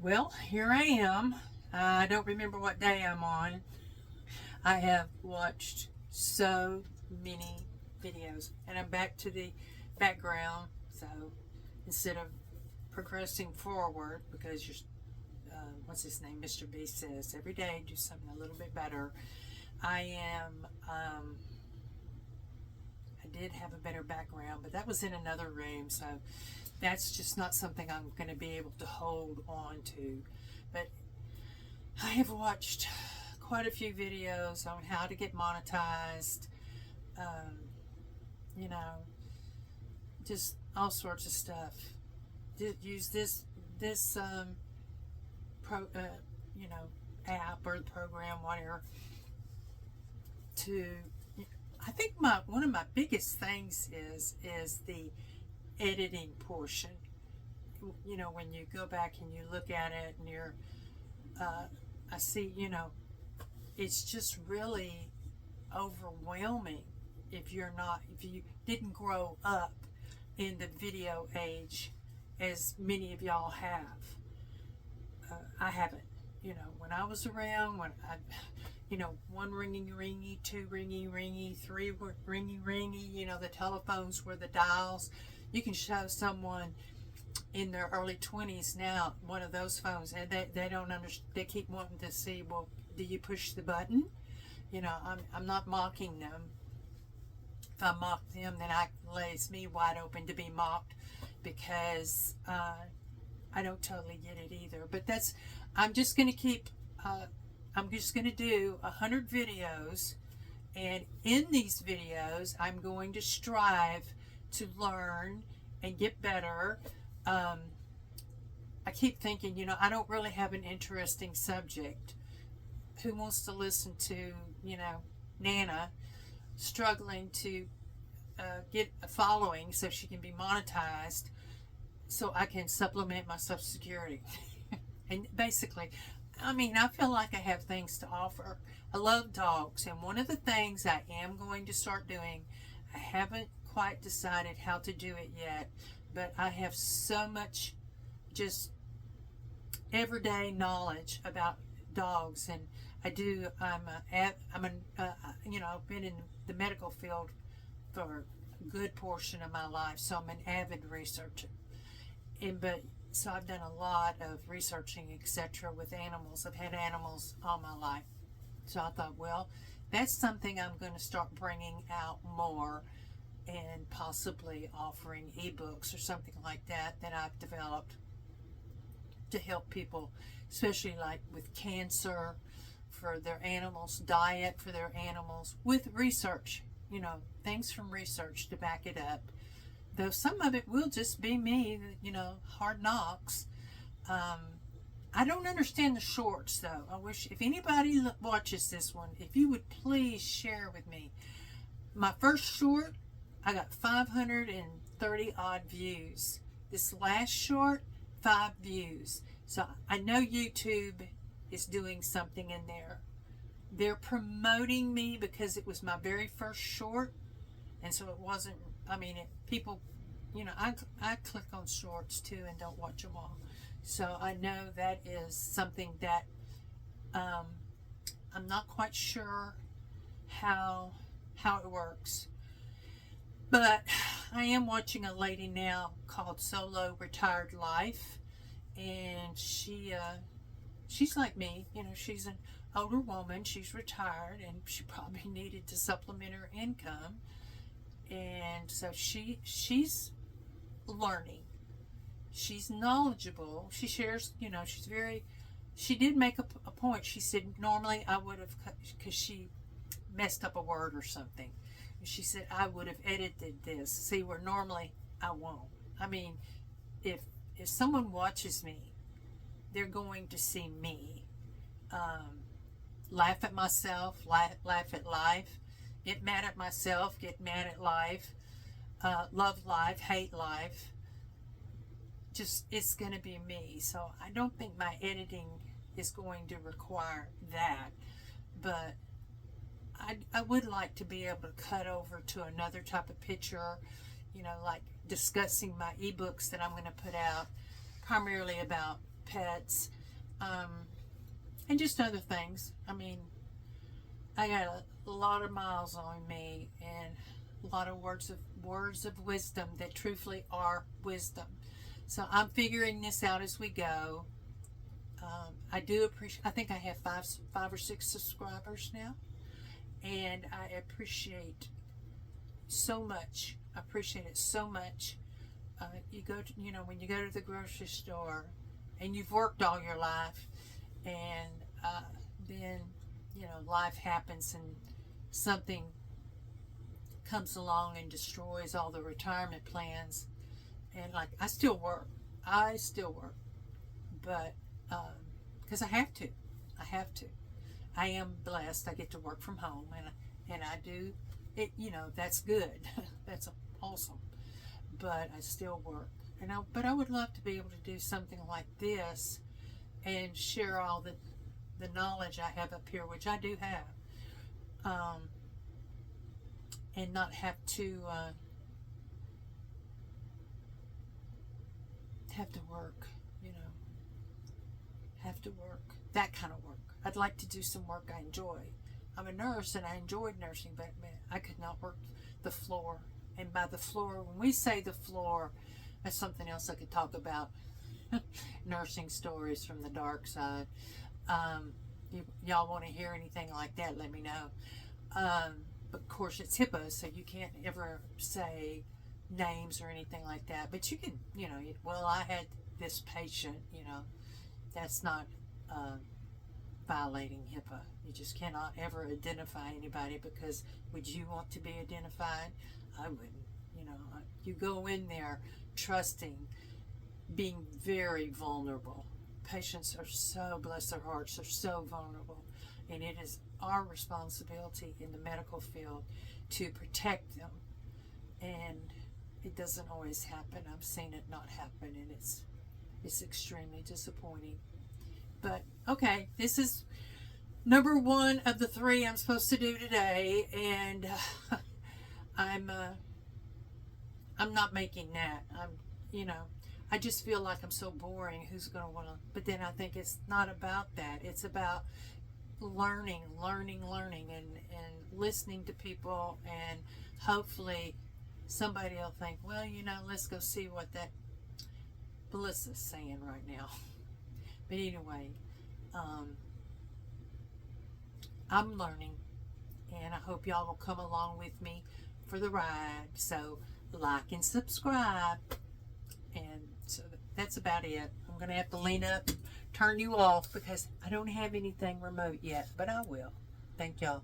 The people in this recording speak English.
Well, here I am. I don't remember what day I'm on. I have watched so many videos, and I'm back to the background. So instead of progressing forward, because you're, what's his name, Mr. B says every day do something a little bit better. I am. I did have a better background, but that was in another room, so that's just not something I'm going to be able to hold on to. But I have watched quite a few videos on how to get monetized, um, you know, just all sorts of stuff. Use this pro, you know, app or program, whatever. To, I think my one of my biggest things is the editing portion. You know, when you go back and you look at it, and uh, I see, it's just really overwhelming if you didn't grow up in the video age as many of y'all have. I haven't. When I was around, one ringy ringy, two ringy ringy, three ringy ringy, the telephones were the dials. You can show someone in their early 20s now one of those phones, and they don't understand. They keep wanting to see, well, do you push the button? I'm not mocking them. If I mock them, then I lays me wide open to be mocked, because I don't totally get it either. But I'm just going to keep, I'm just going to do 100 videos, and in these videos, I'm going to strive to learn and get better. Um, I keep thinking, I don't really have an interesting subject. Who wants to listen to, Nana struggling to get a following so she can be monetized, so I can supplement my Social Security? And basically, I feel like I have things to offer. I love dogs, and one of the things I am going to start doing, I haven't quite decided how to do it yet, but I have so much just everyday knowledge about dogs, and I've been in the medical field for a good portion of my life, so I'm an avid researcher. So I've done a lot of researching, etc., with animals. I've had animals all my life. So I thought, well, that's something I'm going to start bringing out more, and possibly offering ebooks or something like that I've developed to help people, especially like with cancer, for their animals, diet for their animals, with research, things from research to back it up. Though some of it will just be me, hard knocks. I don't understand the shorts, though. I wish, if anybody watches this one, if you would please share with me. My first short, I got 530 odd views. This last short, 5 views. So I know YouTube is doing something in there. They're promoting me because it was my very first short, and so it wasn't. People, I click on shorts too and don't watch them all. So I know that is something that um, I'm not quite sure how it works. But I am watching a lady now called Solo Retired Life, and she's like me. She's an older woman. She's retired, and she probably needed to supplement her income, and so she's learning. She's knowledgeable. She shares. She's very. She did make a point. She said normally I would have, because she messed up a word or something. She said I would have edited this. See, where normally I won't. If someone watches me, they're going to see me. Laugh at myself, laugh at life, get mad at myself, get mad at life, love life, hate life. Just, it's going to be me. So I don't think my editing is going to require that. But I would like to be able to cut over to another type of picture, like discussing my ebooks that I'm going to put out, primarily about pets, and just other things. I mean, I got a lot of miles on me and a lot of words of wisdom that truthfully are wisdom. So I'm figuring this out as we go. I do appreciate. I think I have five or six subscribers now, and I appreciate so much. I appreciate it so much. You go to, when you go to the grocery store, and you've worked all your life, and then life happens and something comes along and destroys all the retirement plans, and like I still work, but because I have to. I am blessed. I get to work from home, and I do it. That's good. That's awesome. But I still work, but I would love to be able to do something like this and share all the knowledge I have up here, which I do have, and not have to work. Have to work, that kind of work. I'd like to do some work I enjoy. I'm a nurse and I enjoyed nursing, but man, I could not work the floor. And by the floor, when we say the floor, that's something else I could talk about. Nursing stories from the dark side. Y'all want to hear anything like that, let me know. But of course it's HIPAA, so you can't ever say names or anything like that. But you can, well, I had this patient, that's not violating HIPAA. You just cannot ever identify anybody, because would you want to be identified? I wouldn't. You go in there trusting, being very vulnerable. Patients are so, bless their hearts, are so vulnerable. And it is our responsibility in the medical field to protect them. And it doesn't always happen. I've seen it not happen, and it's extremely disappointing. But okay, this is number 1 of the 3 I'm supposed to do today, and I'm not making that. I just feel like I'm so boring. Who's going to want to? But then I think it's not about that. It's about learning, and listening to people, and hopefully somebody will think, well, let's go see what that Melissa's saying right now. But anyway, I'm learning, and I hope y'all will come along with me for the ride. So like and subscribe, and so that's about it. I'm gonna have to lean up, turn you off, because I don't have anything remote yet, but I will. Thank y'all.